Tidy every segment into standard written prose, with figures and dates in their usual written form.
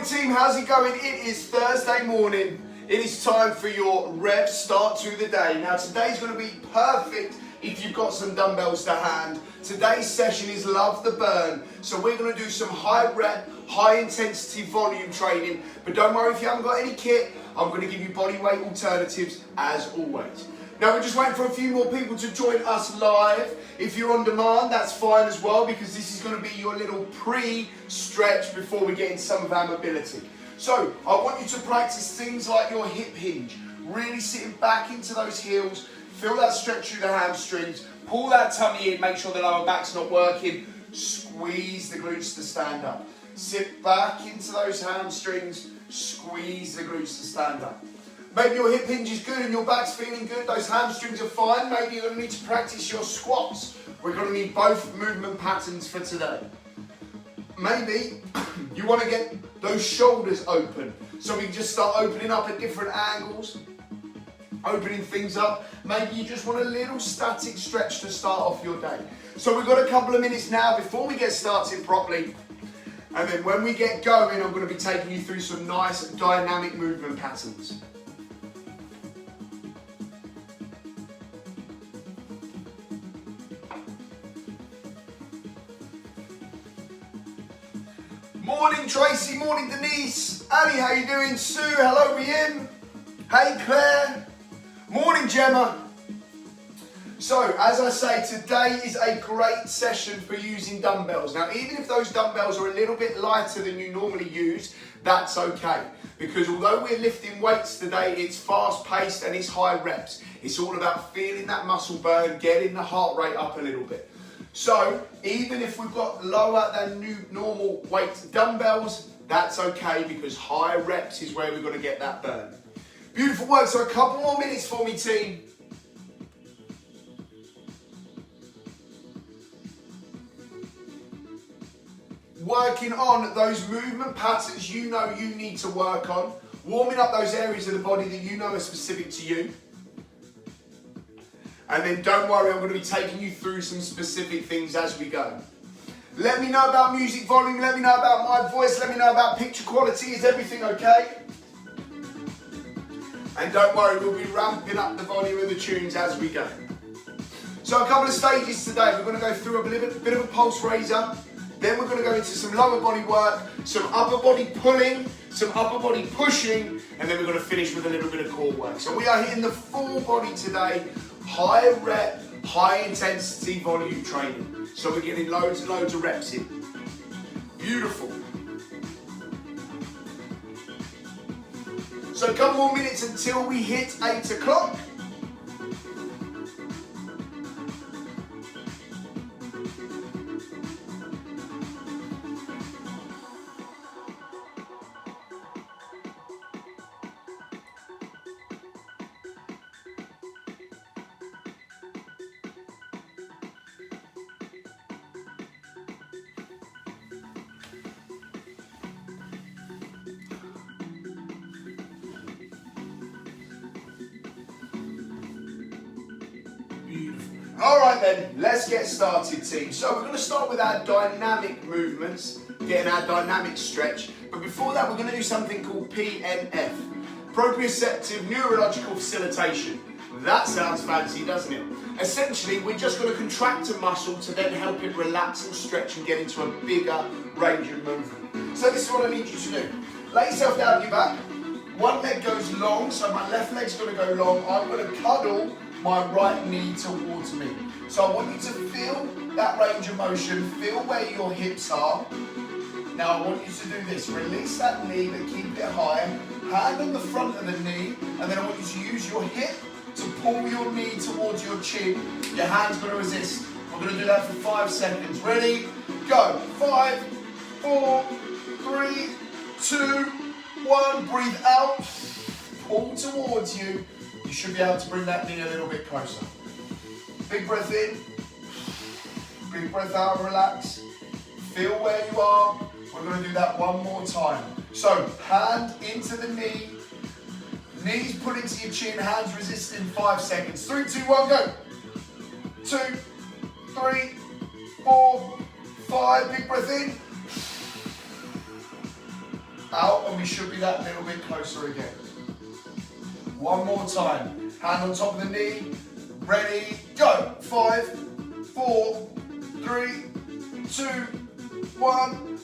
team, how's it going? It is Thursday morning. It is time for your rev start to the day. Now today's going to be perfect if you've got some dumbbells to hand. Today's session is love the burn. So we're going to do some high rep, high intensity volume training. But don't worry if you haven't got any kit, I'm going to give you body weight alternatives as always. Now we're just waiting for a few more people to join us live. If you're on demand, that's fine as well, because this is going to be your little pre-stretch before we get into some of our mobility. So I want you to practice things like your hip hinge, really sitting back into those heels, feel that stretch through the hamstrings, pull that tummy in, make sure the lower back's not working, squeeze the glutes to stand up. Sit back into those hamstrings, squeeze the glutes to stand up. Maybe your hip hinge is good and your back's feeling good, those hamstrings are fine. Maybe you're going to need to practice your squats. We're going to need both movement patterns for today. Maybe you want to get those shoulders open, so we can just start opening up at different angles, opening things up. Maybe you just want a little static stretch to start off your day. So we've got a couple of minutes now before we get started properly. And then when we get going, I'm going to be taking you through some nice dynamic movement patterns. Morning Tracy, morning Denise, Ali, how you doing? Sue, hello Rhian. Hey Claire, morning Gemma. So as I say, today is a great session for using dumbbells. Now even if those dumbbells are a little bit lighter than you normally use, that's okay. Because although we're lifting weights today, it's fast paced and it's high reps. It's all about feeling that muscle burn, getting the heart rate up a little bit. So even if we've got lower than normal weight dumbbells, that's okay, because high reps is where we're going to get that burn. Beautiful work. So a couple more minutes for me, team. Working on those movement patterns you know you need to work on. Warming up those areas of the body that you know are specific to you. And then don't worry, I'm going to be taking you through some specific things as we go. Let me know about music volume, let me know about my voice, let me know about picture quality. Is everything okay? And don't worry, we'll be ramping up the volume of the tunes as we go. So a couple of stages today. We're going to go through a bit of a pulse raiser. Then we're going to go into some lower body work, some upper body pulling, some upper body pushing, and then we're going to finish with a little bit of core work. So we are hitting the full body today. High rep, high intensity volume training. So we're getting loads and loads of reps in. Beautiful. So a couple more minutes until we hit 8 o'clock. All right then, let's get started, team. So we're going to start with our dynamic movements, getting our dynamic stretch. But before that, we're going to do something called PNF, proprioceptive neurological facilitation. That sounds fancy, doesn't it? Essentially, we're just going to contract a muscle to then help it relax and stretch and get into a bigger range of movement. So this is what I need you to do. Lay yourself down on your back. One leg goes long, so my left leg's going to go long. I'm going to cuddle my right knee towards me. So I want you to feel that range of motion, feel where your hips are. Now I want you to do this. Release that knee, but keep it high. Hand on the front of the knee, and then I want you to use your hip to pull your knee towards your chin. Your hand's going to resist. We're going to do that for 5 seconds. Ready? Go. 5, 4, 3, 2, 1. Breathe out. Pull towards you. You should be able to bring that knee a little bit closer. Big breath in. Big breath out, relax. Feel where you are. We're going to do that one more time. So, hand into the knee. Knees pull into your chin, hands resisting. 5 seconds. 3, 2, 1, go. 2, 3, 4, 5. Big breath in. out, and we should be that little bit closer again. One more time. Hand on top of the knee. Ready, go. 5, 4, 3, 2, 1.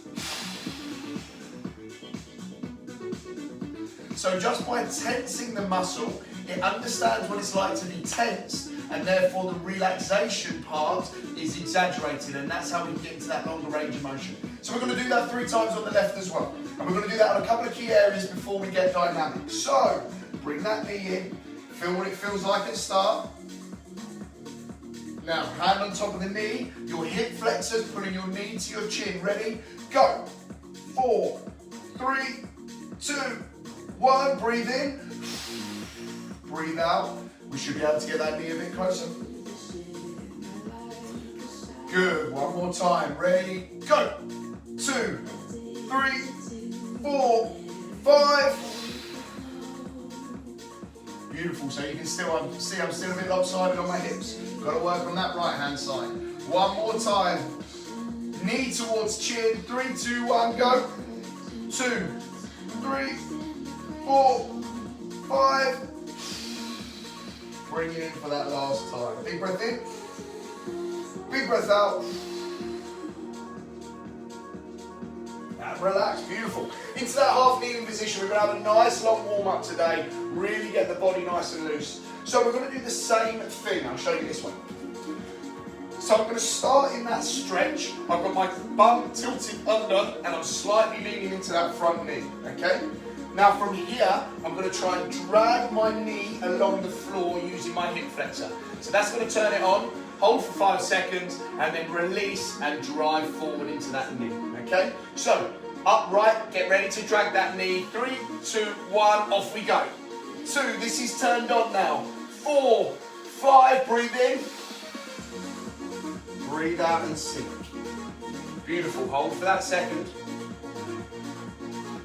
So just by tensing the muscle, it understands what it's like to be tense, and therefore the relaxation part is exaggerated, and that's how we get into that longer range of motion. So we're going to do that 3 times on the left as well. And we're going to do that on a couple of key areas before we get dynamic. So, bring that knee in, feel what it feels like at start. Now, hand on top of the knee, your hip flexors, pulling your knee to your chin. Ready? Go. 4, 3, 2, 1. Breathe in. Breathe out. We should be able to get that knee a bit closer. Good. One more time. Ready? Go. 2, 3, 4, 5. Beautiful. So you can still see I'm still a bit lopsided on my hips. Got to work on that right hand side. One more time. Knee towards chin. 3, 2, 1. Go. 2, 3, 4, 5. Bring it in for that last time. Big breath in. Big breath out. And relax. Beautiful. Into that half kneeling position. We're going to have a nice long warm up today. Really get the body nice and loose. So we're going to do the same thing. I'll show you this one. So I'm going to start in that stretch. I've got my bum tilted under and I'm slightly leaning into that front knee. Okay? Now from here, I'm going to try and drag my knee along the floor using my hip flexor. So that's going to turn it on, hold for 5 seconds, and then release and drive forward into that knee. Okay? So, upright, get ready to drag that knee. 3, 2, 1, off we go. 2, this is turned on now. 4, 5, breathe in. Breathe out and sink. Beautiful, hold for that second.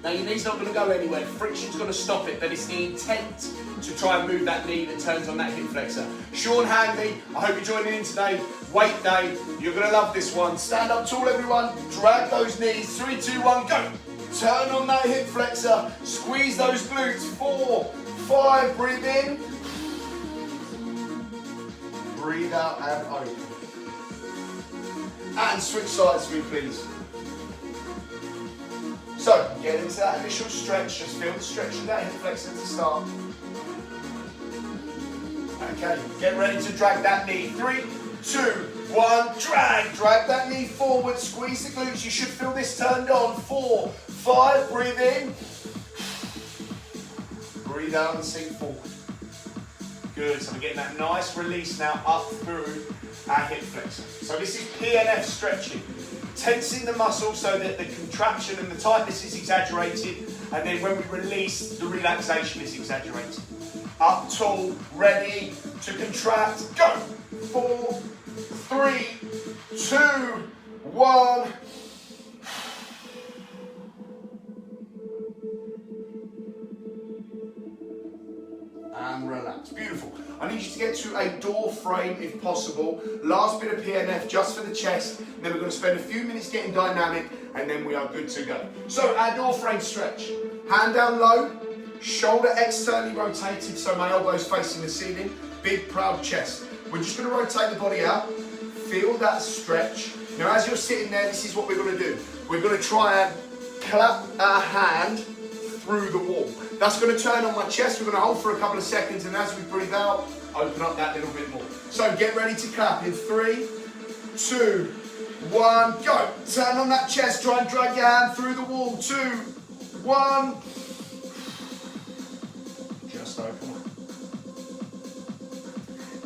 Now your knee's not going to go anywhere, friction's going to stop it, but it's the intent to try and move that knee that turns on that hip flexor. Sean Hanley, I hope you're joining in today. Weight day, you're going to love this one. Stand up tall everyone, drag those knees, 3, 2, 1, go. Turn on that hip flexor, squeeze those glutes, 4, 5, breathe in. Breathe out and open. And switch sides for me please. So, get into that initial stretch, just feel the stretch of that hip flexor to start. Okay, get ready to drag that knee. 3, 2, 1, drag that knee forward, squeeze the glutes, you should feel this turned on. 4, 5, breathe in. Breathe out and sink forward. Good, so we're getting that nice release now up through our hip flexor. So this is PNF stretching. Tensing the muscle so that the contraction and the tightness is exaggerated, and then when we release, the relaxation is exaggerated. Up tall, ready to contract, go. 4, 3, 2, 1. And relax. Beautiful. I need you to get to a door frame if possible. Last bit of PNF just for the chest. And then we're going to spend a few minutes getting dynamic and then we are good to go. So our door frame stretch. Hand down low, shoulder externally rotated so my elbow's facing the ceiling. Big proud chest. We're just going to rotate the body out. Feel that stretch. Now as you're sitting there, this is what we're going to do. We're going to try and clap our hand through the wall. That's going to turn on my chest. We're going to hold for a couple of seconds, and as we breathe out, open up that little bit more. So get ready to clap in 3, 2, 1, go. Turn on that chest. Try and drag your hand through the wall. 2, 1. Just open up.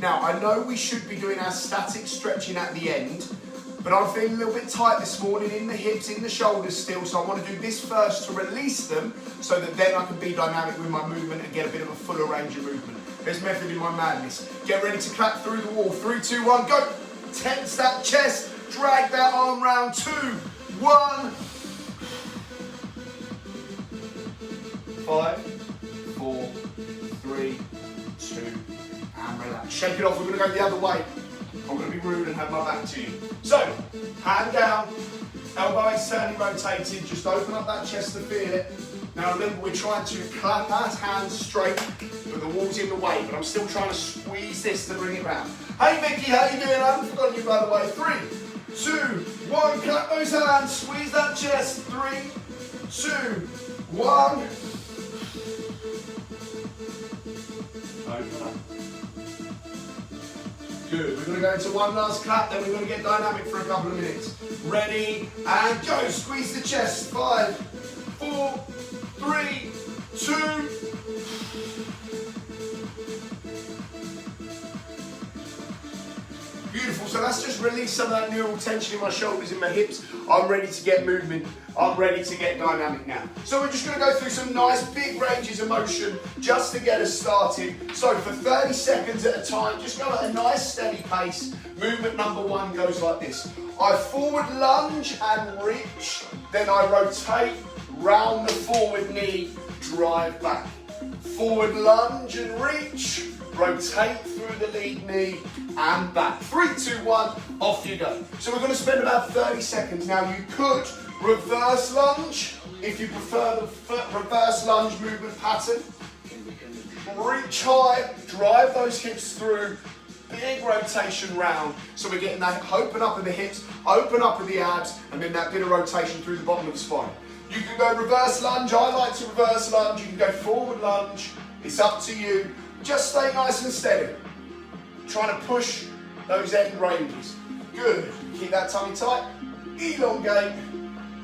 Now, I know we should be doing our static stretching at the end, but I'm feeling a little bit tight this morning in the hips, in the shoulders still, so I want to do this first to release them so that then I can be dynamic with my movement and get a bit of a fuller range of movement. There's method in my madness. Get ready to clap through the wall. 3, 2, 1, go. Tense that chest. Drag that arm round. 2, 1. 5, 4, 3, 2, and relax. Shake it off. We're going to go the other way. I'm going to be rude and have my back to you. So, hand down, elbow externally rotated, just open up that chest to feel it. Now remember, we're trying to clap our hands straight, but the wall's in the way, but I'm still trying to squeeze this to bring it round. Hey Vicky, how you doing? I haven't forgotten you by the way. 3, 2, 1, clap those hands, squeeze that chest. 3, 2, 1. Open up. Good, we're going to go into one last clap, then we're going to get dynamic for a couple of minutes. Ready, and go. Squeeze the chest. 5, 4, 3, 2. Beautiful, so that's just released some of that neural tension in my shoulders, in my hips. I'm ready to get movement. I'm ready to get dynamic now. So we're just going to go through some nice big ranges of motion just to get us started. So for 30 seconds at a time, just go at a nice steady pace. Movement number 1 goes like this. I forward lunge and reach, then I rotate, round the forward knee, drive back. Forward lunge and reach, rotate through the lead knee and back. 3, 2, 1, off you go. So we're going to spend about 30 seconds. Now you could reverse lunge if you prefer the reverse lunge movement pattern. Reach high, drive those hips through, big rotation round. So we're getting that open up of the hips, open up of the abs, and then that bit of rotation through the bottom of the spine. You can go reverse lunge. I like to reverse lunge. You can go forward lunge. It's up to you. Just stay nice and steady. Trying to push those end ranges. Good. Keep that tummy tight. Elongate.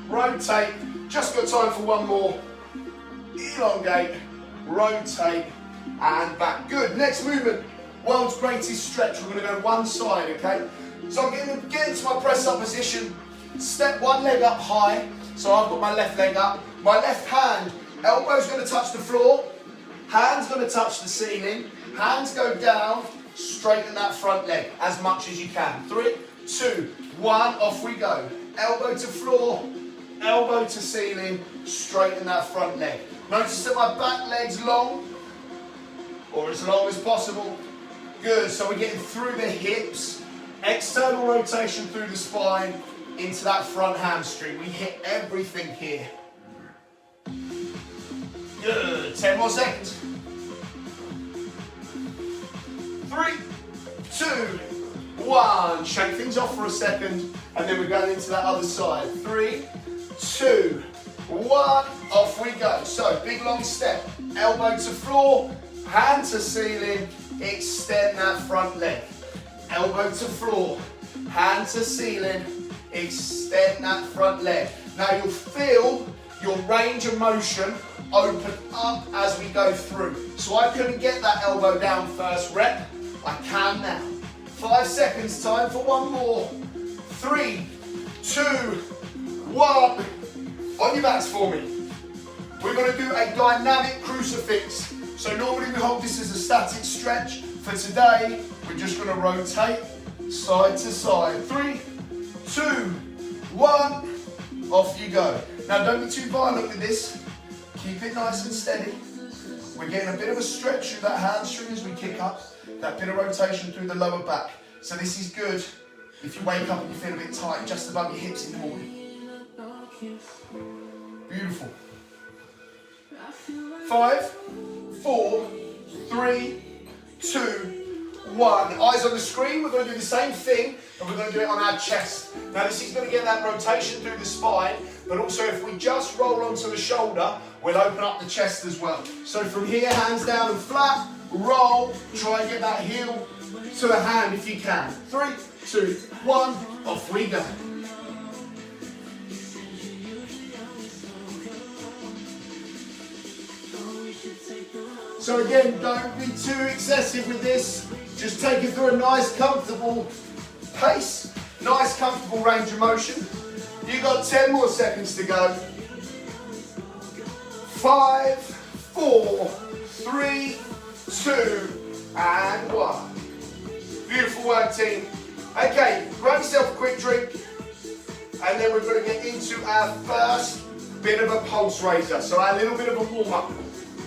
Rotate. Just got time for one more. Elongate. Rotate. And back. Good. Next movement. World's greatest stretch. We're going to go one side, okay? So I'm going to get into my press up position. Step one leg up high. So I've got my left leg up. My left hand, elbow's going to touch the floor. Hand's going to touch the ceiling. Hands go down. Straighten that front leg as much as you can. 3, 2, 1, off we go. Elbow to floor, elbow to ceiling, straighten that front leg. Notice that my back leg's long, or as long as possible. Good, so we're getting through the hips, external rotation through the spine, into that front hamstring. We hit everything here. Good, 10 more seconds. 3, 2, 1. Shake things off for a second, and then we're going into that other side. 3, 2, 1. Off we go. So, big long step. Elbow to floor, hand to ceiling, extend that front leg. Elbow to floor, hand to ceiling, extend that front leg. Now you'll feel your range of motion open up as we go through. So I couldn't get that elbow down first rep. I can now. 5 seconds, time for one more. 3, 2, 1. On your backs for me. We're going to do a dynamic crucifix. So normally we hold this as a static stretch. For today, we're just going to rotate side to side. 3, 2, 1. Off you go. Now don't be too violent with this. Keep it nice and steady. We're getting a bit of a stretch through that hamstring as we kick up. That bit of rotation through the lower back. So this is good if you wake up and you feel a bit tight just above your hips in the morning. Beautiful. 5, 4, 3, 2, 1. Eyes on the screen. We're going to do the same thing, and we're going to do it on our chest. Now this is going to get that rotation through the spine, but also if we just roll onto the shoulder, we'll open up the chest as well. So from here, hands down and flat, roll, try and get that heel to the hand if you can. 3, 2, 1, off we go. So again, don't be too excessive with this. Just take it through a nice, comfortable pace, nice, comfortable range of motion. You've got 10 more seconds to go. 5, 4, 3, 2, and 1. Beautiful work, team. Okay, grab yourself a quick drink, and then we're going to get into our first bit of a pulse raiser. So a little bit of a warm-up.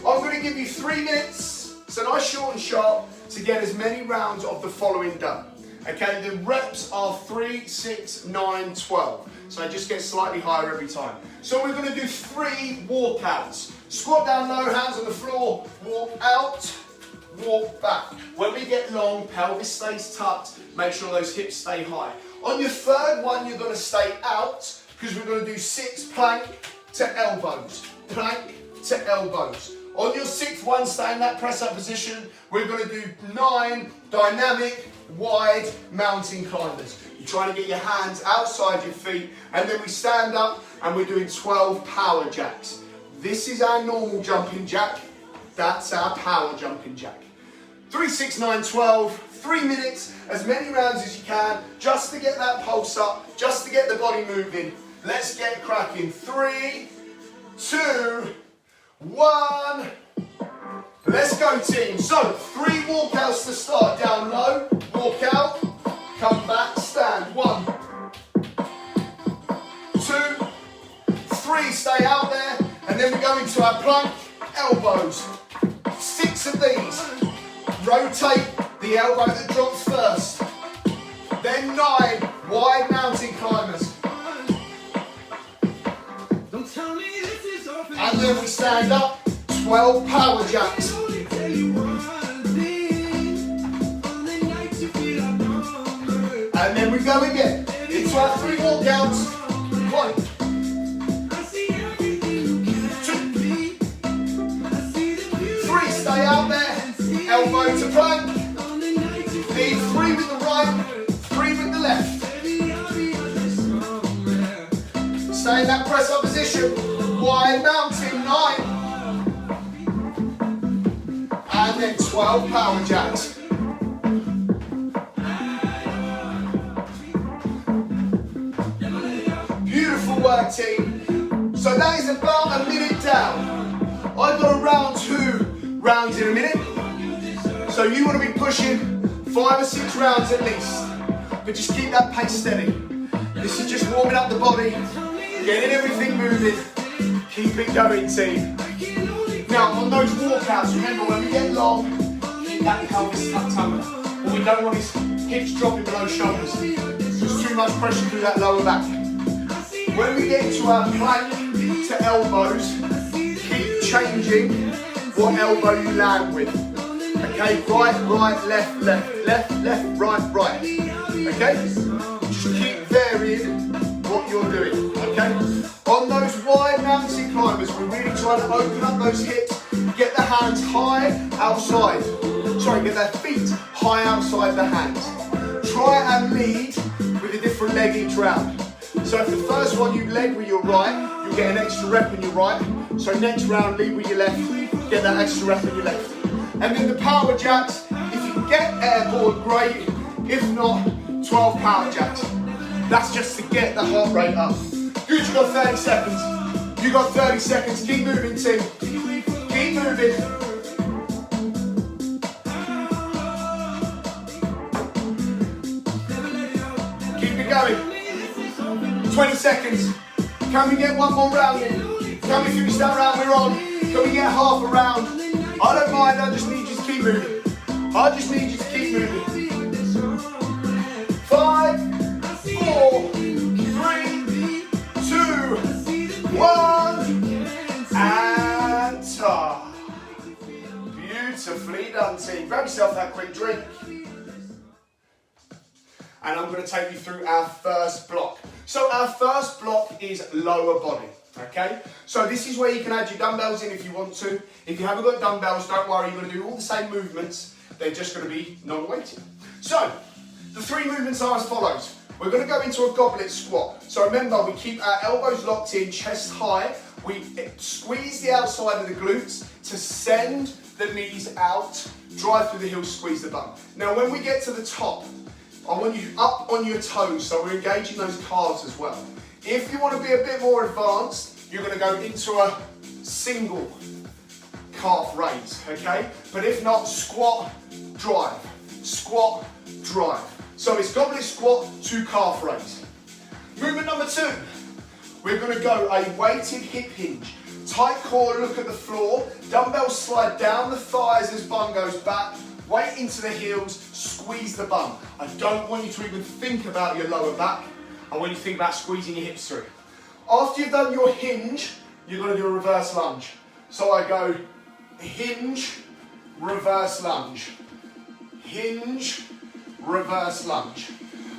I'm going to give you 3 minutes, so nice, short and sharp, to get as many rounds of the following done. Okay, the reps are 3, 6, 9, 12. So just get slightly higher every time. So we're going to do 3 walkouts. Squat down low, hands on the floor, walk out, walk back. When we get long, pelvis stays tucked, make sure those hips stay high. On your third one, you're going to stay out because we're going to do 6 plank to elbows. Plank to elbows. On your 6th one, stay in that press up position. We're going to do 9 dynamic, wide mountain climbers. You're trying to get your hands outside your feet, and then we stand up and we're doing 12 power jacks. This is our normal jumping jack. That's our power jumping jack. 3, 6, 9, 12, 3 minutes, as many rounds as you can, just to get that pulse up, just to get the body moving. Let's get cracking. 3, 2, 1. Let's go, team. So 3 walkouts to start. Down low, walk out, come back, stand. 1, 2, 3, stay out there, and then we go into our plank, elbows. 6 of these. Rotate the elbow that drops first. Then 9 wide mountain climbers. And then we stand up, 12 power jacks. And then we go again into our 3 walkouts. 1, 2, 3, stay out there, elbow to plank. Lead 3 with the right, 3 with the left. Stay in that press up position. Wide mountain, 9. And then 12 power jacks. Beautiful work, team. So that is about a minute down. I've got around 2 rounds in a minute. So you want to be pushing 5 or 6 rounds at least. But just keep that pace steady. This is just warming up the body, getting everything moving. Keep it going, team. Now, on those walkouts, remember when we get long, keep that pelvis tucked under. What we don't want is hips dropping below shoulders. There's too much pressure through that lower back. When we get into our plank to elbows, keep changing what elbow you land with. Okay, right, right, left, left, left, left, right, right. Okay? Just keep varying what you're doing. Okay? On those wide mountain climbers, we're really trying to open up those hips, get the hands high outside. Sorry, get their feet high outside the hands. Try and lead with a different leg each round. So if the first one you led with your right, you'll get an extra rep in your right. So next round, lead with your left, get that extra rep in your left. And then the power jacks, if you can get airborne, great. If not, 12 power jacks. That's just to get the heart rate up. Good, you got 30 seconds. You got 30 seconds. Keep moving, team. Keep moving. Keep it going. 20 seconds. Can we get one more round in? Can we finish that round we're on? Can we get half a round? I don't mind, I just need you to keep moving. I just need you to keep moving. 5, 4, 3, 2, 1, and time. Beautifully done, team. Grab yourself that quick drink. And I'm going to take you through our first block. So our first block is lower body, okay? So this is where you can add your dumbbells in if you want to. If you haven't got dumbbells, don't worry, you're going to do all the same movements. They're just going to be non-weighted. So the 3 movements are as follows. We're going to go into a goblet squat. So remember, we keep our elbows locked in, chest high. We squeeze the outside of the glutes to send the knees out, drive through the heels, squeeze the bum. Now when we get to the top, I want you up on your toes, so we're engaging those calves as well. If you want to be a bit more advanced, you're going to go into a single calf raise, okay? But if not, squat, drive, squat, drive. So it's goblet squat to calf raise. Movement number 2, we're going to go a weighted hip hinge. Tight core, look at the floor. Dumbbells slide down the thighs as bum goes back. weight into the heels, squeeze the bum. I don't want you to even think about your lower back. I want you to think about squeezing your hips through. After you've done your hinge, you're going to do a reverse lunge. So I go hinge, reverse lunge. Hinge, reverse lunge.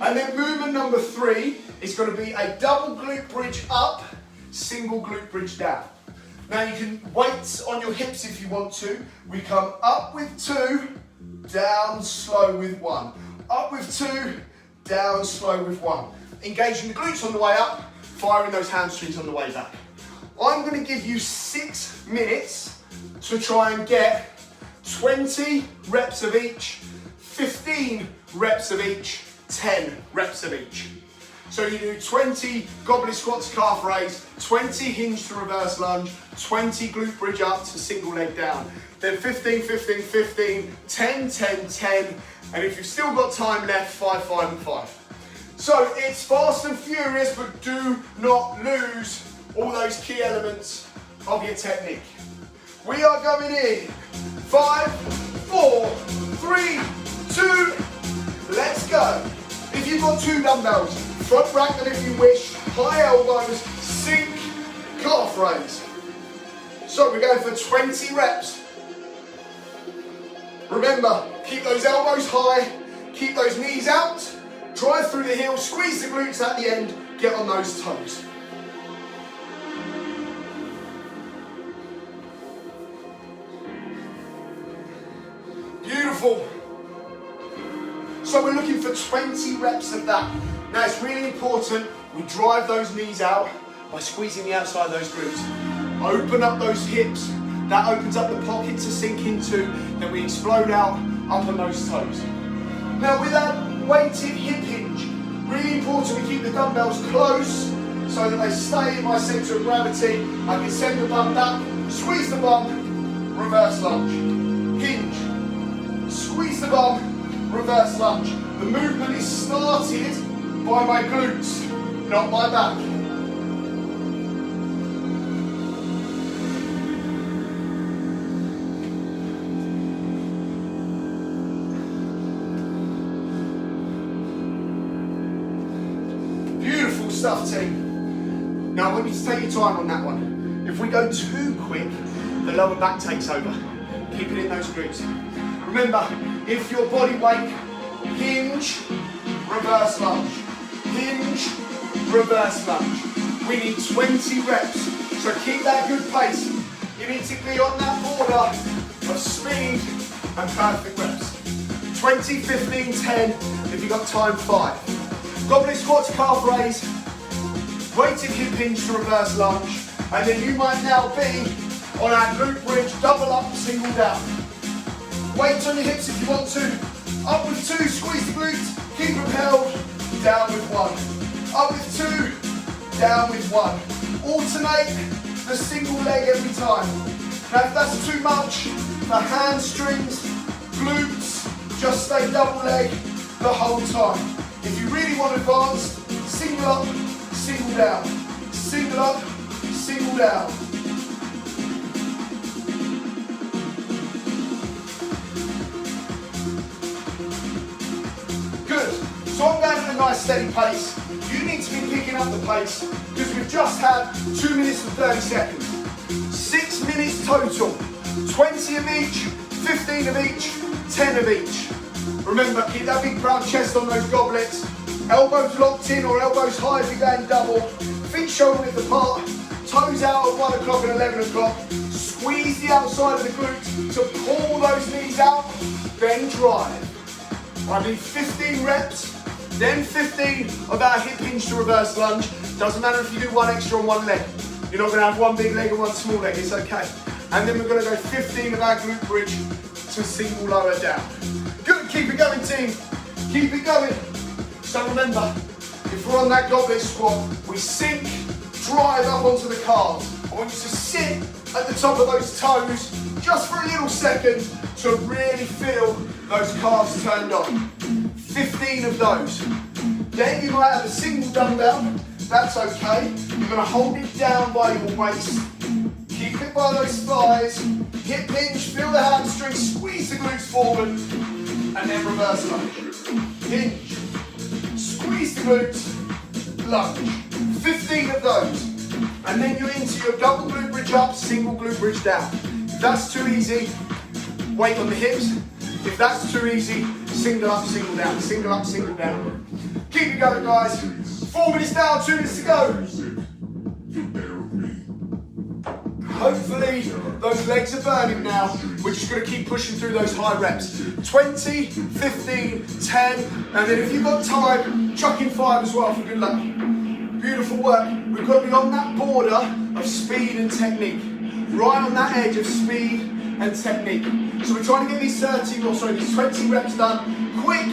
And then movement number 3 is going to be a double glute bridge up, single glute bridge down. Now you can weight on your hips if you want to. We come up with 2, down slow with 1. Up with 2, down slow with 1. Engaging the glutes on the way up, firing those hamstrings on the way back. I'm going to give you 6 minutes to try and get 20 reps of each, 15 reps of each, 10 reps of each. So you do 20 goblet squats, calf raise, 20 hinge to reverse lunge, 20 glute bridge up to single leg down. Then 15, 15, 15, 10, 10, 10, and if you've still got time left, 5, 5, and 5. So it's fast and furious, but do not lose all those key elements of your technique. We are going in. 5, 4, 3, 2, let's go. If you've got 2 dumbbells, front rack them if you wish, high elbows, sink, calf raise. So we're going for 20 reps. Remember, keep those elbows high, keep those knees out, drive through the heels, squeeze the glutes at the end, get on those toes. Beautiful. So we're looking for 20 reps of that. Now it's really important we drive those knees out by squeezing the outside of those glutes. Open up those hips. That opens up the pocket to sink into. Then we explode out up on those toes. Now with that weighted hip hinge, really important we keep the dumbbells close so that they stay in my center of gravity. I can send the bum back, squeeze the bum, reverse lunge. Hinge, squeeze the bum, reverse lunge. The movement is started by my glutes, not my back. Beautiful stuff, team. Now I want you to take your time on that one. If we go too quick, the lower back takes over. Keep it in those glutes. Remember, if your body weight, hinge, reverse lunge. Hinge, reverse lunge. We need 20 reps, so keep that good pace. You need to be on that border of speed and perfect reps. 20, 15, 10, if you've got time, 5. Goblet squats, calf raise, weighted hip hinge to reverse lunge, and then you might now be on our glute bridge, double up, single down. Weight on your hips if you want to. Up with 2, squeeze the glutes, keep them held, down with 1. Up with 2, down with 1. Alternate the single leg every time. Now if that's too much for hamstrings, glutes, just stay double leg the whole time. If you really want advanced, single up, single down. Single up, single down. Good. So I'm going at a nice steady pace. You need to be picking up the pace because we've just had 2 minutes and 30 seconds. 6 minutes total. 20 of each, 15 of each, 10 of each. Remember, keep that big round chest on those goblets. Elbows locked in or elbows high if you're going double. Feet shoulder width apart. Toes out at 1 o'clock and 11 o'clock. Squeeze the outside of the glutes to pull those knees out. Then drive. I need 15 reps, then 15 of our hip hinge to reverse lunge. Doesn't matter if you do 1 extra on 1 leg. You're not going to have 1 big leg and 1 small leg, it's okay. And then we're going to go 15 of our glute bridge to single lower down. Good, keep it going, team. Keep it going. So remember, if we're on that goblet squat, we sink, drive up onto the calves. I want you to sit at the top of those toes just for a little second to really feel those calves turned on. 15 of those. Then you might have a single dumbbell. That's okay. You're going to hold it down by your waist. Keep it by those thighs. Hip hinge, feel the hamstrings, squeeze the glutes forward, and then reverse lunge. Hinge, squeeze the glutes, lunge. 15 of those. And then you're into your double glute bridge up, single glute bridge down. If that's too easy, weight on the hips. If that's too easy, single up, single down, single up, single down. Keep it going, guys. 4 minutes down, 2 minutes to go. Hopefully, those legs are burning now. We're just gonna keep pushing through those high reps. 20, 15, 10, and then if you've got time, chuck in 5 as well for good luck. Beautiful work. We've got to be on that border of speed and technique. Right on that edge of speed and technique. So we're trying to get these 20 reps done quick,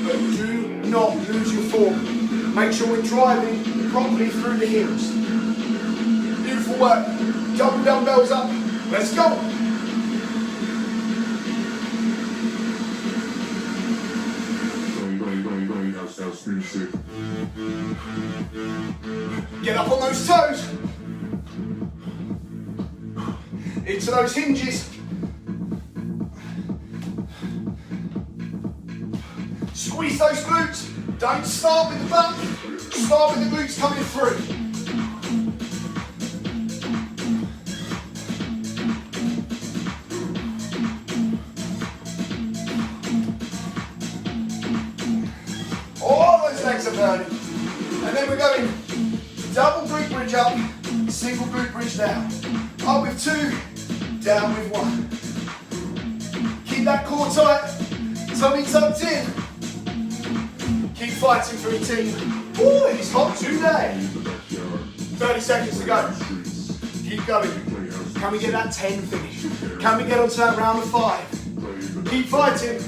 but do not lose your form. Make sure we're driving properly through the heels. Beautiful work. Double dumbbells up. Let's go. Get up on those toes. Into those hinges. Squeeze those glutes. Don't start with the back. Start with the glutes coming through. All those legs are burning. And then we're going double glute bridge up, single glute bridge down. Up with 2, down with 1. Keep that core tight, tummy tucked in. Keep fighting for your team. Ooh, it's hot today. 30 seconds to go. Keep going. Can we get that 10 finish? Can we get onto that round of 5? Keep fighting.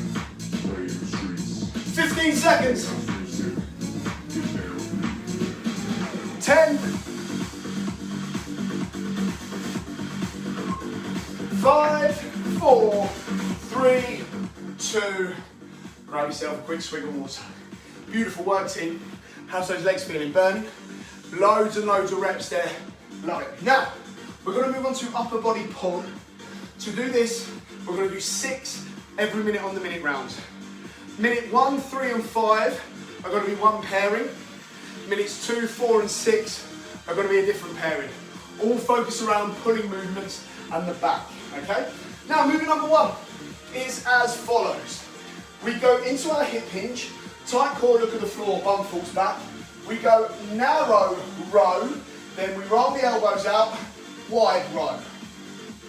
15 seconds. 10. 5, 4, 3, 2. Grab yourself a quick swig of water. Beautiful work, team. How's those legs feeling? Burning? Loads and loads of reps there. Love it. Now, we're going to move on to upper body pull. To do this, we're going to do 6 every minute on the minute rounds. Minute 1, 3, and 5 are going to be one pairing. Minutes 2, 4, and 6 are going to be a different pairing. All focus around pulling movements and the back, okay? Now, movement number 1 is as follows. We go into our hip hinge, tight core, look at the floor, bum falls back. We go narrow row, then we roll the elbows out, wide row.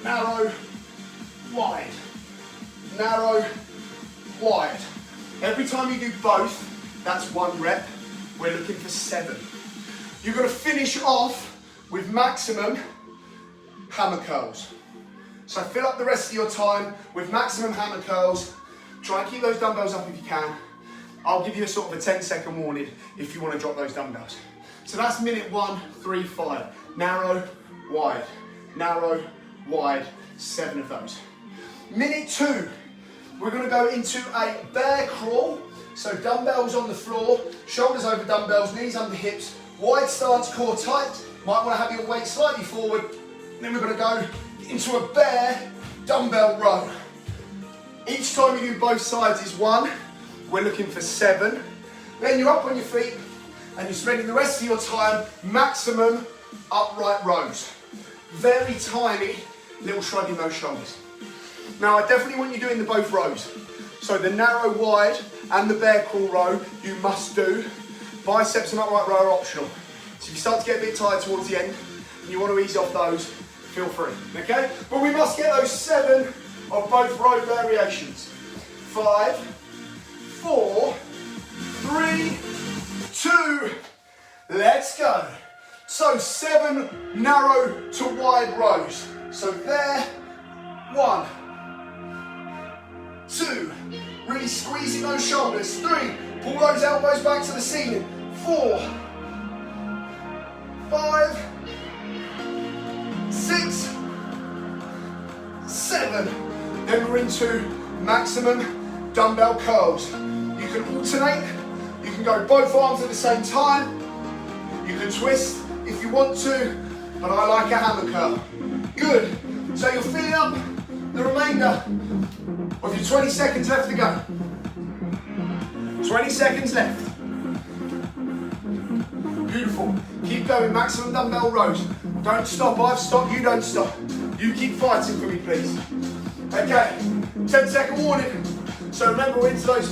Narrow, wide. Narrow, wide. Every time you do both, that's 1 rep. We're looking for 7. You're going to finish off with maximum hammer curls. So fill up the rest of your time with maximum hammer curls. Try and keep those dumbbells up if you can. I'll give you a sort of a 10-second warning if you want to drop those dumbbells. So that's minute 1, 3, 5. Narrow, wide. Narrow, wide. 7 of those. Minute 2, we're going to go into a bear crawl. So dumbbells on the floor, shoulders over dumbbells, knees under hips, wide stance, core tight. Might want to have your weight slightly forward. Then we're going to go into a bear dumbbell row. Each time you do both sides is 1. We're looking for 7. Then you're up on your feet and you're spending the rest of your time maximum upright rows. Very tiny little shrug in those shoulders. Now I definitely want you doing the both rows. So the narrow wide and the bear crawl row you must do. Biceps and upright row are optional. So if you start to get a bit tired towards the end and you want to ease off those, feel free, okay? But we must get those 7 of both row variations. 5, 4, 3, 2, let's go. So 7 narrow to wide rows. So there, 1, 2, really squeezing those shoulders. 3, pull those elbows back to the ceiling. 4, 5, 6, 7. Then we're into maximum dumbbell curls. You can alternate, you can go both arms at the same time, you can twist if you want to, but I like a hammer curl. Good. So you're filling up the remainder of your 20 seconds left to go. 20 seconds left. Beautiful. Keep going, maximum dumbbell rows. Don't stop, I've stopped, you don't stop. You keep fighting for me, please. Okay, 10-second warning. So remember, we're into those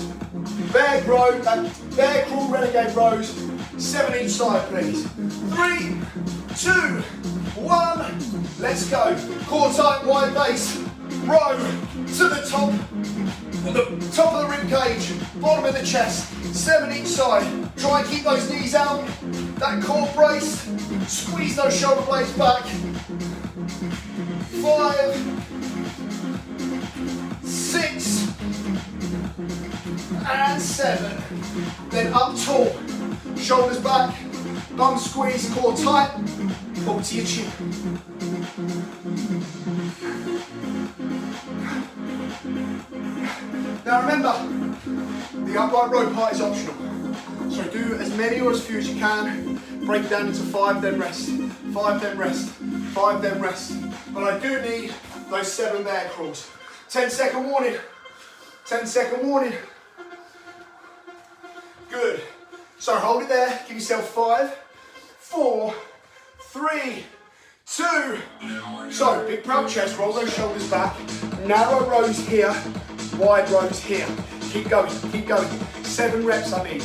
bear crawl renegade rows. 7 each side, please. 3, 2, 1, let's go. Core tight, wide base. Row to the top of the rib cage, bottom of the chest. 7 each side. Try and keep those knees out. That core brace. Squeeze those shoulder blades back. 5, 6, and 7. Then up tall. Shoulders back. Bum squeeze, core tight. Pull to your chin. Now remember, the upright row part is optional. So do as many or as few as you can. Break it down into 5, then rest. 5, then rest. 5, then rest. But I do need those 7 bear crawls. 10-second warning. 10-second warning. Good. So hold it there. Give yourself 5, 4, 3, 2. So big proud chest. Roll those shoulders back. Narrow rows here. Wide rows here. Keep going. Keep going. 7 reps I need.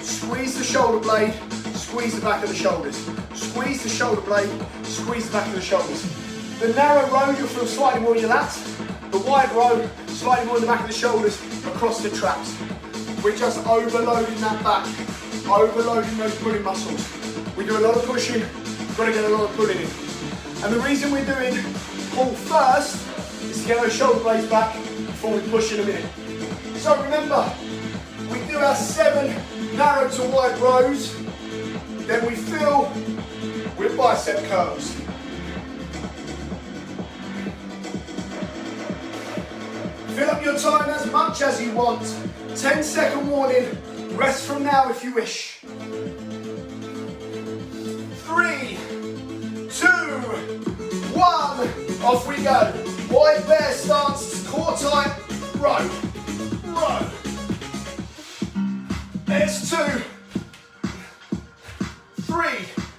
Squeeze the shoulder blade. Squeeze the back of the shoulders. Squeeze the shoulder blade. Squeeze the back of the shoulders. The narrow row, you'll feel slightly more in your lats. The wide row, slightly more in the back of the shoulders, across the traps. We're just overloading that back. Overloading those pulling muscles. We do a lot of pushing, we've got to get a lot of pulling in. And the reason we're doing pull first is to get those shoulder blades back before we push in a minute. So remember, we do our 7 narrow to wide rows, then we fill with bicep curls. Fill up your time as much as you want. 10-second warning, rest from now if you wish. 3, 2, 1, off we go. Wide bear stance, core tight, row, row. There's 2, 3,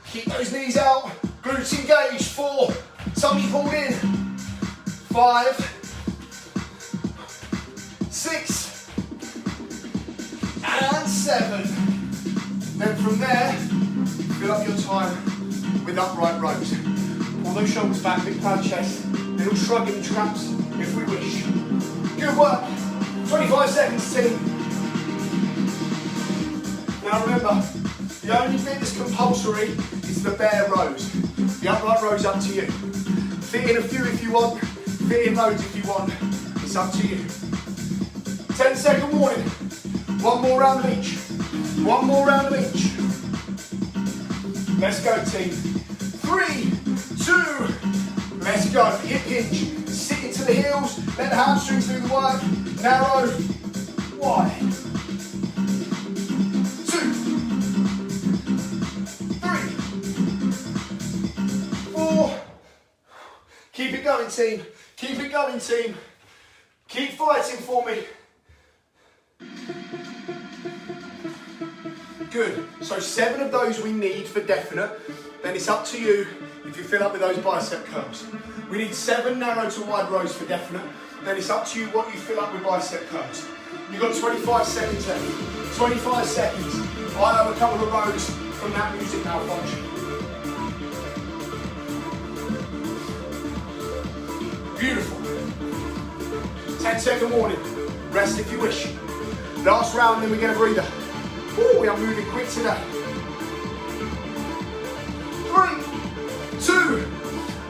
keep those knees out, glutes engaged, 4, tummy pulled in, 5, 6, and 7. Then from there, fill up your time with upright rows. Pull those shoulders back, big proud chest, little shrug in traps if we wish. Good work. 25 seconds, team. Now remember, the only bit that's compulsory is the bear rows. The upright rows up to you. Fit in a few if you want, fit in loads if you want. It's up to you. 10-second warning. 1 more round of each. 1 more round of each. Let's go, team. 3, 2, let's go. Hip hinge. Sit into the heels. Let the hamstrings do the work. Narrow. Wide. 2, 3, 4. Keep it going, team. Keep it going, team. Keep fighting for me. Good. So 7 of those we need for definite. Then it's up to you if you fill up with those bicep curls. We need 7 narrow to wide rows for definite. Then it's up to you what you fill up with bicep curls. You've got 25 seconds left. 25 seconds. I have a couple of rows from that music malfunction. Beautiful. 10-second warning. Rest if you wish. Last round, then we get a breather. Ooh, we are moving quick today. 3, 2,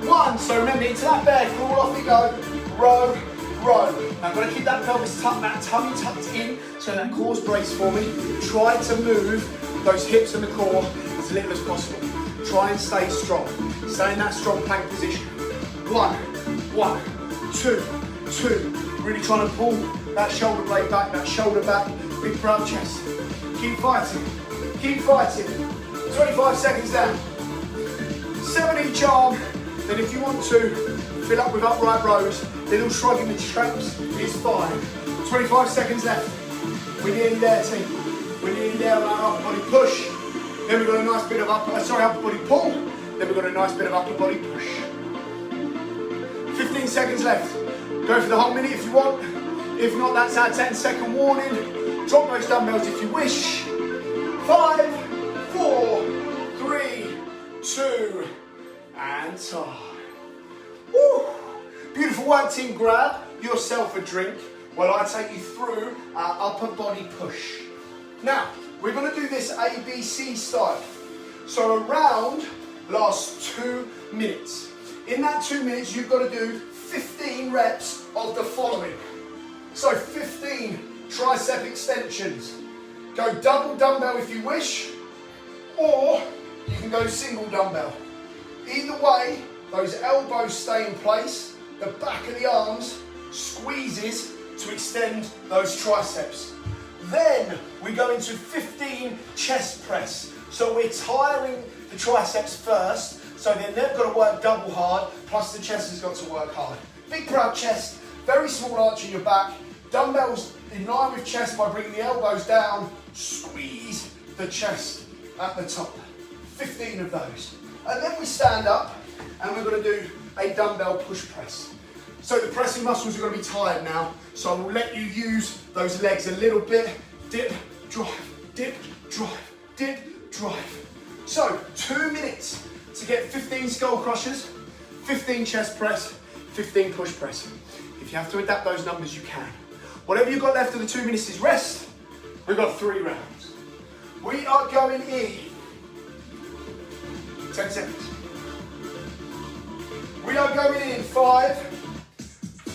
1. So remember, into that bear crawl, off we go. Row, row. Now I'm going to keep that pelvis tucked, that tummy tucked in, so that core's braced for me. Try to move those hips and the core as little as possible. Try and stay strong. Stay in that strong plank position. 1, 2, 2. Really trying to pull that shoulder blade back, that shoulder back, big proud chest. Keep fighting, keep fighting. 25 seconds down. 7 each arm, then if you want to, fill up with upright rows. Little shrug in the traps is fine. 25 seconds left. We're nearly there, team. We're nearly there on our upper body push. Then we've got a nice bit of upper body pull. Then we've got a nice bit of upper body push. 15 seconds left. Go for the whole minute if you want. If not, that's our 10-second warning. Drop those dumbbells if you wish. 5, 4, 3, 2, and time. Woo. Beautiful work, team. Grab yourself a drink while I take you through our upper body push. Now, we're going to do this ABC style. So a round lasts 2 minutes. In that 2 minutes, you've got to do 15 reps of the following. So 15 tricep extensions. Go double dumbbell if you wish, or you can go single dumbbell. Either way, those elbows stay in place, the back of the arms squeezes to extend those triceps. Then we go into 15 chest press. So we're tiring the triceps first, so then they've got to work double hard, plus the chest has got to work hard. Big proud chest, very small arch in your back, dumbbells in line with chest by bringing the elbows down, squeeze the chest at the top. 15 of those. And then we stand up and we're going to do a dumbbell push press. So the pressing muscles are going to be tired now, so I will let you use those legs a little bit. Dip, drive, dip, drive, dip, drive. So 2 minutes to get 15 skull crushers, 15 chest press, 15 push press. If you have to adapt those numbers, you can. Whatever you've got left of the 2 minutes is rest. We've got 3 rounds. We are going in 10 seconds. We are going in 5,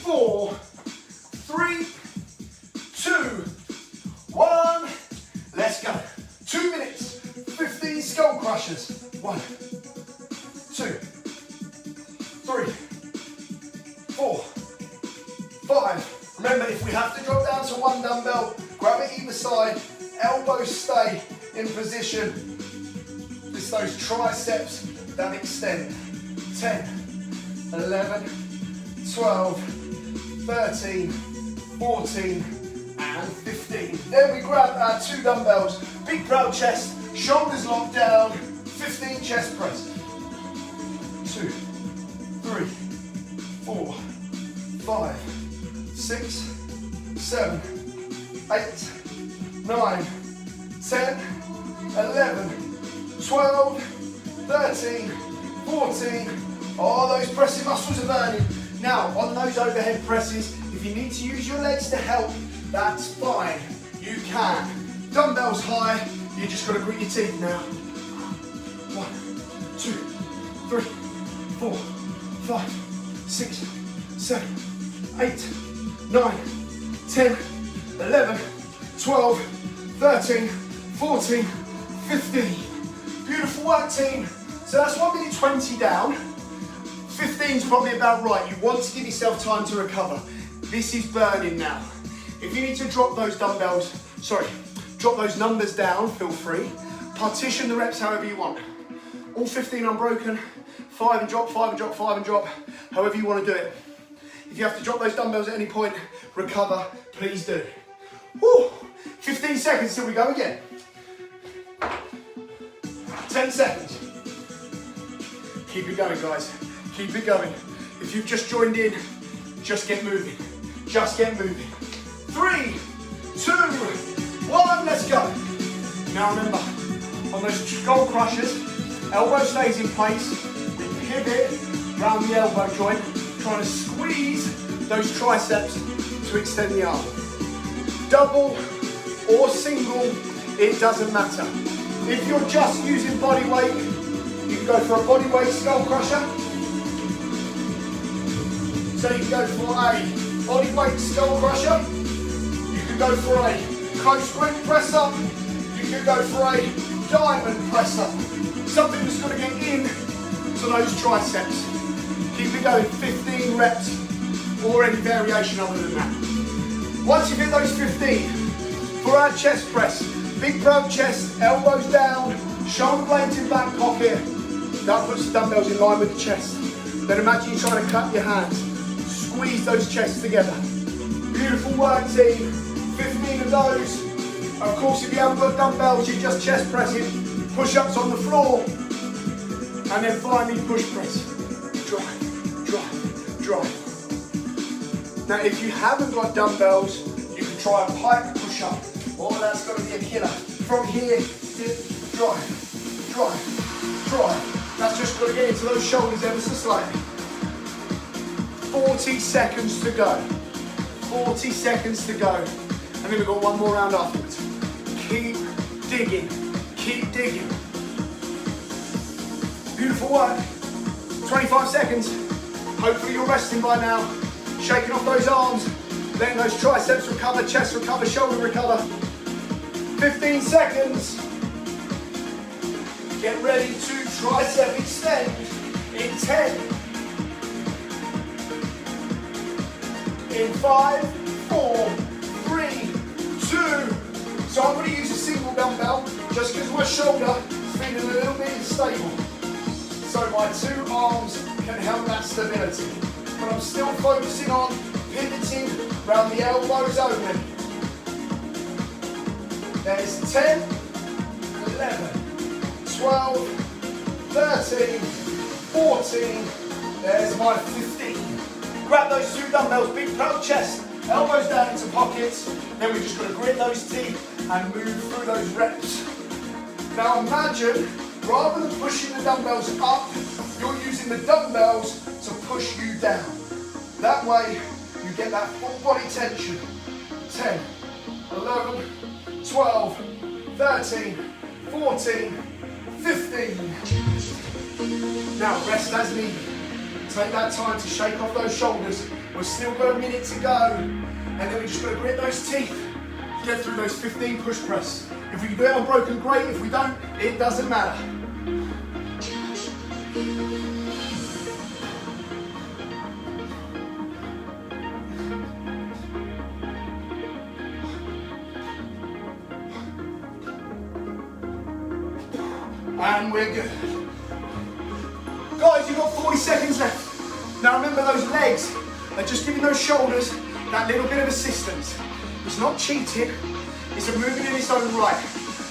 4, 3, 2, 1. Let's go. 2 minutes, 15 skull crushers. 1, 2, 3, 4, 5. Remember, if we have to drop down to 1 dumbbell, grab it either side, elbows stay in position. It's those triceps that extend. 10, 11, 12, 13, 14, and 15. Then we grab our 2 dumbbells, big proud chest, shoulders locked down, 15 chest press. 2, 3, 4, 5, 6, 7, 8, 9, 10, 11, 12, 13, 14. Oh, those pressing muscles are burning. Now, on those overhead presses, if you need to use your legs to help, that's fine. You can. Dumbbells high, you just got to grit your teeth now. 1, 2, 3, 4, 5, 6, 7, 8, 9, 10, 11, 12, 13, 14, 15. Beautiful work, team. So that's 1 minute 20 down. 15 is probably about right. You want to give yourself time to recover. This is burning now. If you need to drop those dumbbells, drop those numbers down, feel free. Partition the reps however you want. All 15 unbroken, 5 and drop, 5 and drop, 5 and drop, however you want to do it. If you have to drop those dumbbells at any point, recover, please do. Woo. 15 seconds till we go again. 10 seconds. Keep it going, guys. Keep it going. If you've just joined in, just get moving. Just get moving. 3, 2, 1, let's go. Now remember, on those skull crushers, elbow stays in place. We pivot around the elbow joint, trying to squeeze those triceps to extend the arm. Double or single, it doesn't matter. If you're just using body weight, you can go for a body weight skull crusher. So you can go for a body weight skull crusher. You can go for a close grip press up. You can go for a diamond press up. Something that's going to get in to those triceps. Keep it going, 15 reps or any variation other than that. Once you hit those 15, for our chest press, big proud chest, elbows down, shoulder blades in back pocket. That puts the dumbbells in line with the chest. Then imagine you're trying to cut your hands. Squeeze those chests together. Beautiful work, team. 15 of those. Of course, if you haven't got dumbbells, you're just chest pressing. Push-ups on the floor. And then finally push press. Drive, drive, drive. Now, if you haven't got dumbbells, you can try a pike push-up. Oh, that's got to be a killer. From here, drive, drive, drive. That's just got to get into those shoulders ever so slightly. 40 seconds to go. 40 seconds to go. And then we've got one more round afterwards. Keep digging. Keep digging. Beautiful work. 25 seconds. Hopefully you're resting by now. Shaking off those arms. Letting those triceps recover, chest recover, shoulder recover. 15 seconds. Get ready to tricep extend in 10. In 5, 4, 3, 2. So I'm going to use a single dumbbell just because my shoulder is feeling a little bit unstable. So my two arms can help that stability. But I'm still focusing on pivoting around the elbows only. There's 10, 11, 12, 13, 14. There's my 15. Grab those two dumbbells, big proud chest, elbows down into pockets. Then we're just going to grit those teeth and move through those reps. Now imagine, rather than pushing the dumbbells up, you're using the dumbbells to push you down. That way, you get that full body tension. 10, 11, 12, 13, 14, 15. Now rest as needed. Take that time to shake off those shoulders. We've still got a minute to go. And then we just got to grit those teeth. Get through those 15 push press. If we can do it unbroken, great. If we don't, it doesn't matter. And we're good. Guys, you've got 40 seconds left. Now remember, those legs are just giving those shoulders that little bit of assistance. It's not cheating, it's a movement in its own right.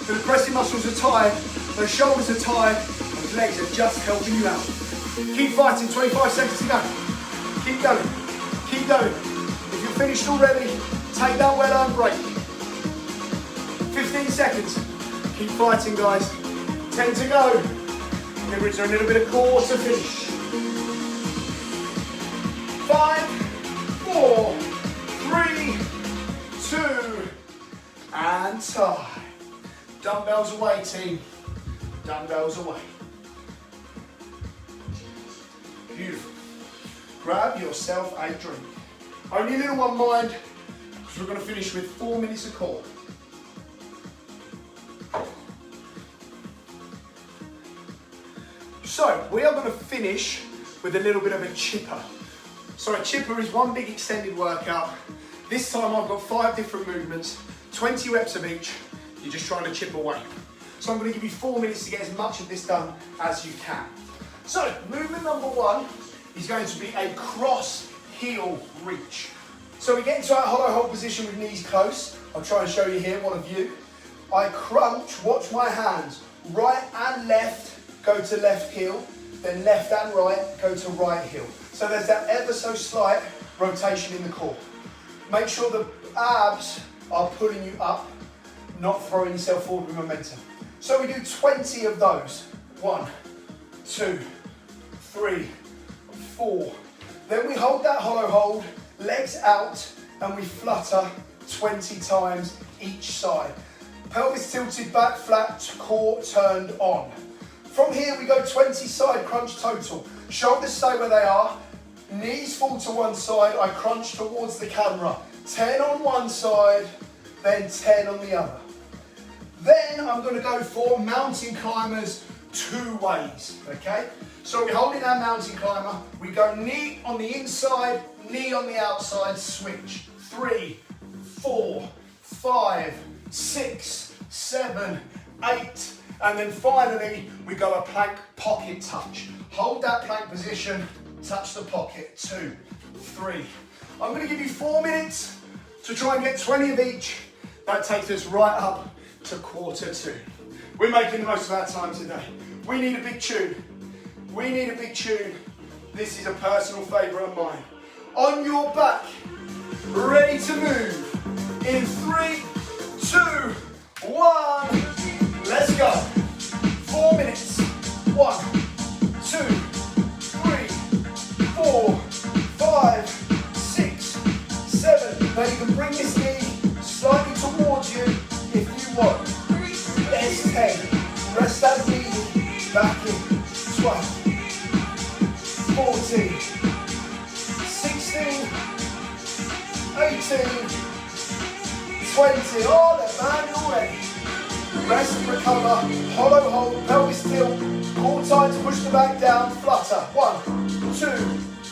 So the pressing muscles are tired, those shoulders are tired, those legs are just helping you out. Keep fighting, 25 seconds to go. Keep going, keep going. If you're finished already, take that well-earned break. 15 seconds. Keep fighting, guys. 10 to go. Remember, it's a little bit of core to finish. 5, 4, 3, 2, and tie. Dumbbells away, team. Dumbbells away. Beautiful. Grab yourself a drink. Only a little one, mind, because we're going to finish with 4 minutes of core. So, we are going to finish with a little bit of a chipper. So a chipper is one big extended workout. This time I've got 5 different movements, 20 reps of each. You're just trying to chip away. So I'm going to give you 4 minutes to get as much of this done as you can. So, movement number 1 is going to be a cross heel reach. So we get into our hollow hold position with knees close. I'll try and show you here, one of you. I crunch, watch my hands. Right and left, go to left heel. Then left and right, go to right heel. So there's that ever so slight rotation in the core. Make sure the abs are pulling you up, not throwing yourself forward with momentum. So we do 20 of those. 1, 2, 3, 4. Then we hold that hollow hold, legs out, and we flutter 20 times each side. Pelvis tilted back, flat, core turned on. From here we go 20 side crunch total. Shoulders stay where they are, knees fall to one side, I crunch towards the camera. 10 on one side, then 10 on the other. Then I'm going to go for mountain climbers 2 ways, okay? So we're holding our mountain climber, we go knee on the inside, knee on the outside, switch. 3, 4, 5, 6, 7, 8, and then finally we go a plank pocket touch. Hold that plank position, touch the pocket, 2, 3. I'm going to give you 4 minutes to try and get 20 of each. That takes us right up to quarter 2. We're making the most of our time today. We need a big tune. We need a big tune. This is a personal favourite of mine. On your back, ready to move. In 3, 2, 1. Let's go. 4 minutes. 1, 2, 3, 4, 5, 6, 7. Now you can bring this knee slightly towards you if you want. There's 10. Rest that knee back in. 12, 14, 16, 18, 20. Oh, they're burning already. Rest and recover. Hollow hold. Pelvis tilt. Core tight to push the back down. Flutter. 1, 2,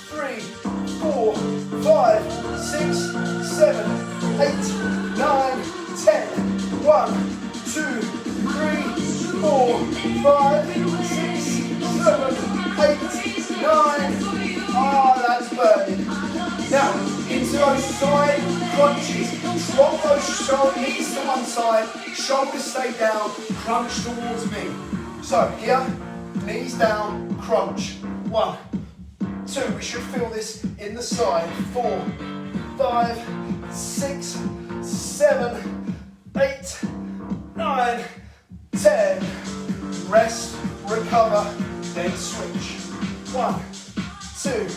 3, 4, 5, 6, 7, 8, 9, 10. 1, 2, 3, 4, 5, 6, 7, 8, 9. Ah, that's burning. Now, into those side crunches. Drop those knees to one side, shoulders stay down, crunch towards me. So here, knees down, crunch. 1, 2, we should feel this in the side. 4, 5, 6, 7, 8, 9, 10. Rest, recover, then switch. 1, 2,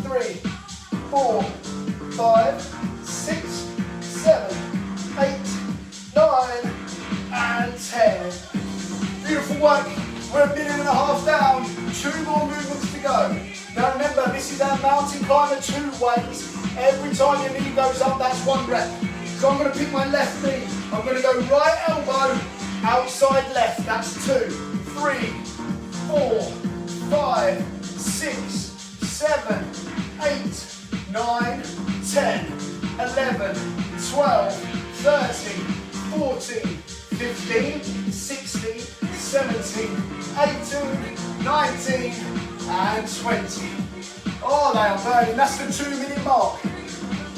3, 4, 5, 6, 7, 8, 9, and 10. Beautiful work. We're a minute and a half down. 2 more movements to go. Now remember, this is our mountain climber 2 ways. Every time your knee goes up, that's 1 rep. So I'm going to pick my left knee. I'm going to go right elbow, outside left. That's 2, 3, 4, 5, 6, 7, 8, 9, 10, 11, 12, 13, 14, 15, 16, 17, 18, 19, and 20. Oh, they are burning. That's the 2-minute mark.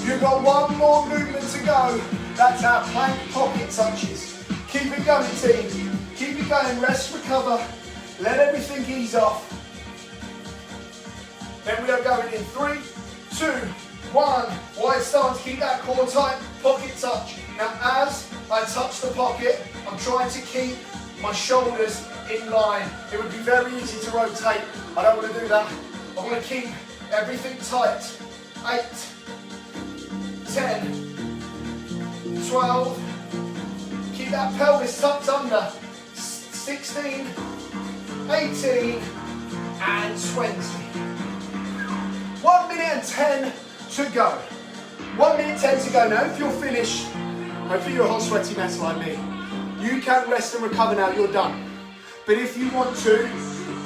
You've got 1 more movement to go. That's our plank pocket touches. Keep it going, team. Keep it going. Rest, recover. Let everything ease off. Then we are going in 3, 2, 1. Wide stance. Keep that core tight. Pocket touch. Now, as I touch the pocket, I'm trying to keep my shoulders in line. It would be very easy to rotate. I don't want to do that. I want to keep everything tight. 8, 10, 12. Keep that pelvis tucked under. 16, 18, and 20. 1 minute and 10 to go. 1 minute 10 to go. Now, if you're finished, hopefully you're a hot, sweaty mess like me. You can rest and recover now, you're done. But if you want to,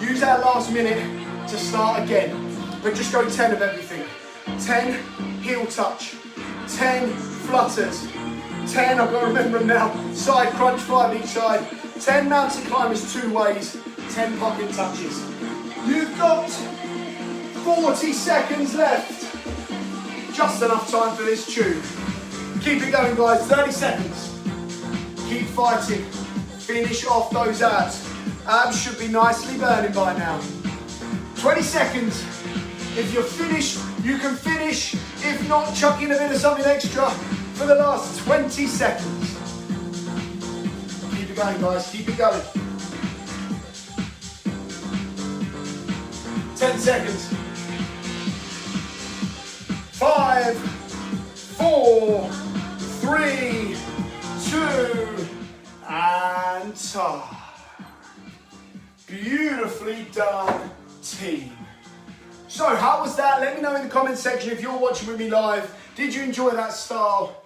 use our last minute to start again. But just go 10 of everything. 10 heel touch. 10 flutters. 10, I've got to remember them now, side crunch, 5 each side. 10 mountain climbers 2 ways. 10 pocket touches. You've got 40 seconds left. Just enough time for this tune. Keep it going, guys. 30 seconds. Keep fighting. Finish off those abs. Abs should be nicely burning by now. 20 seconds. If you're finished, you can finish. If not, chuck in a bit of something extra for the last 20 seconds. Keep it going, guys. Keep it going. 10 seconds. 5, 4, 3, 2, and time. Beautifully done, team. So how was that? Let me know in the comment section if you're watching with me live. Did you enjoy that style?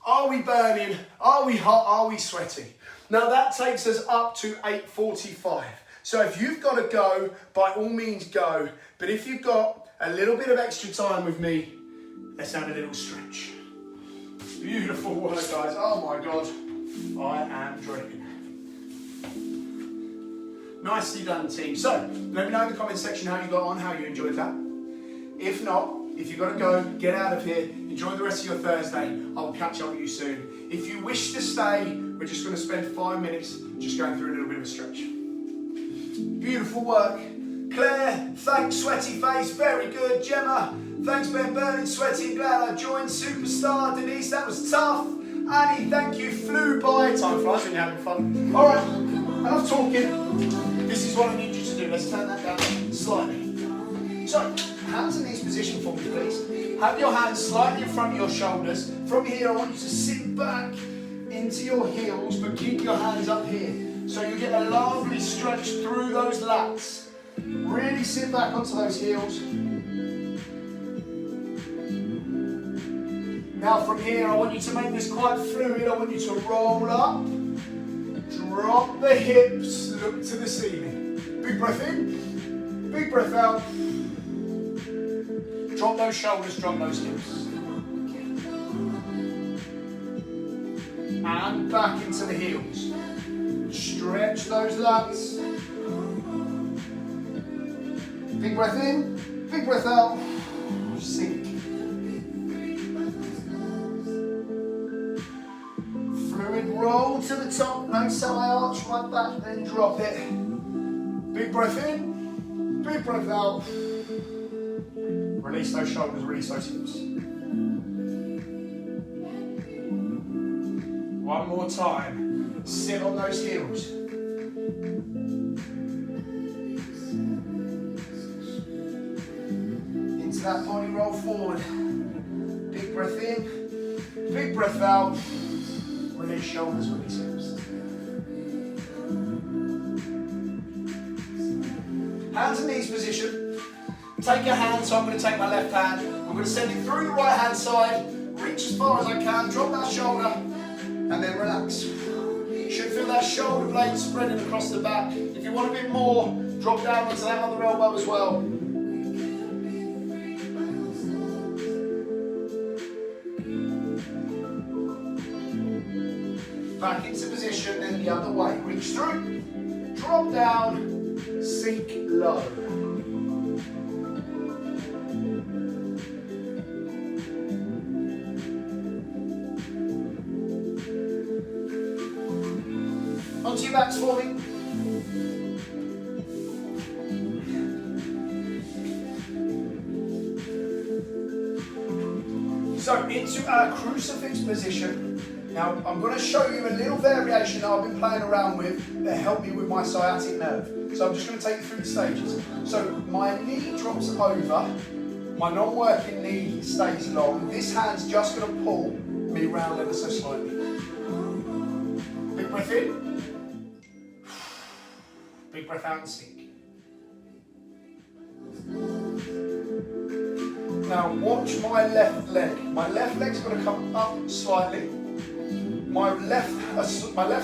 Are we burning? Are we hot? Are we sweaty? Now that takes us up to 8:45. So if you've got to go, by all means go. But if you've got a little bit of extra time with me, let's have a little stretch. Beautiful work, guys. Oh my God, I am dripping. Nicely done, team. So let me know in the comment section how you got on, how you enjoyed that. If not, if you've got to go, get out of here. Enjoy the rest of your Thursday. I'll catch up with you soon. If you wish to stay, we're just going to spend 5 minutes just going through a little bit of a stretch. Beautiful work. Claire, thanks, sweaty face, very good. Gemma, thanks, Ben, burning sweaty, glad I joined. Superstar, Denise, that was tough. Annie, thank you, flew by. Time flies when you're having fun. All right, enough talking. This is what I need you to do. Let's turn that down slightly. So, hands in this position for me, please. Have your hands slightly in front of your shoulders. From here, I want you to sit back into your heels, but keep your hands up here. So you get a lovely stretch through those lats. Really sit back onto those heels. Now from here, I want you to make this quite fluid. I want you to roll up, drop the hips, look to the ceiling. Big breath in, big breath out. Drop those shoulders, drop those hips. And back into the heels. Stretch those lats. Big breath in, big breath out. Sink. Fluid roll to the top, no side arch, right back, then drop it. Big breath in, big breath out. Release those shoulders, release those hips. One more time. Sit on those heels. Into that body roll forward. Big breath in, big breath out. Release shoulders, release hips. Hands and knees position. Take your hand, so I'm going to take my left hand. I'm going to send it through the right hand side. Reach as far as I can, drop that shoulder, and then relax. You should feel that shoulder blade spreading across the back. If you want a bit more, drop down onto that other elbow as well. Back into position, then the other way. Reach through, drop down, sink low. Onto your backs for me. So into our crucifix position. Now I'm going to show you a little variation that I've been playing around with that helped me with my sciatic nerve. So I'm just going to take you through the stages. So my knee drops over, my non-working knee stays long. This hand's just going to pull me round ever so slightly. Big breath in. Big breath out and sink. Now watch my left leg. My left leg's going to come up slightly. My left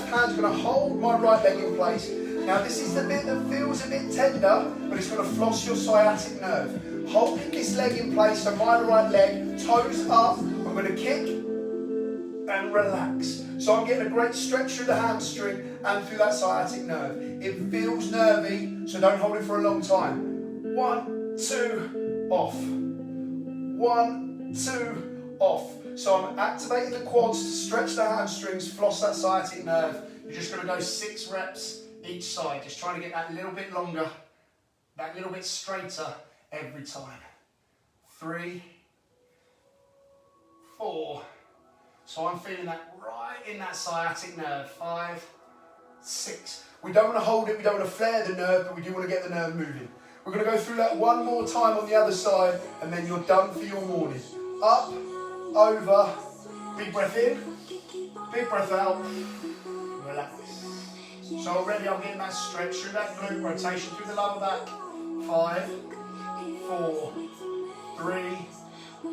hand's going to hold my right leg in place. Now this is the bit that feels a bit tender, but it's going to floss your sciatic nerve. Holding this leg in place, so my right leg, toes up, I'm going to kick and relax. So I'm getting a great stretch through the hamstring and through that sciatic nerve. It feels nervy, so don't hold it for a long time. 1, 2, off. 1, 2, off. So I'm activating the quads to stretch the hamstrings, floss that sciatic nerve. You're just going to go 6 reps each side, just trying to get that little bit longer, that little bit straighter every time. 3, 4. So I'm feeling that right in that sciatic nerve. 5, 6. We don't want to hold it, we don't want to flare the nerve, but we do want to get the nerve moving. We're going to go through that one more time on the other side, and then you're done for your morning. Up, over, big breath in, big breath out, relax. So already I'm getting that stretch through that glute, rotation through the lower back. 5, 4, 3,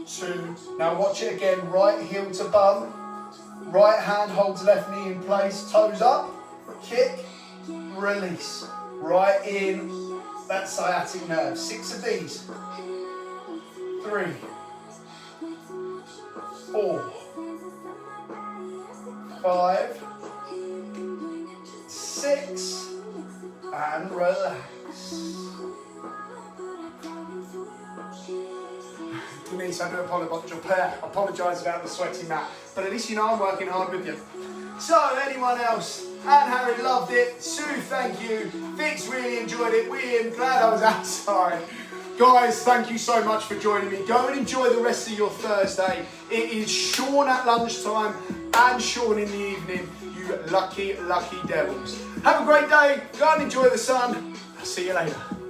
2. Now watch it again, right heel to bum. Right hand holds left knee in place, toes up, kick, release. Right in that sciatic nerve. 6 of these. 3, 4, 5, 6, and relax. I do apologise about the sweaty mat, but at least you know I'm working hard with you. So, anyone else? Anne Harry loved it. Sue, thank you. Vix really enjoyed it. William, glad I was outside. Guys, thank you so much for joining me. Go and enjoy the rest of your Thursday. It is Sean at lunchtime and Sean in the evening. You lucky, lucky devils. Have a great day. Go and enjoy the sun. I'll see you later.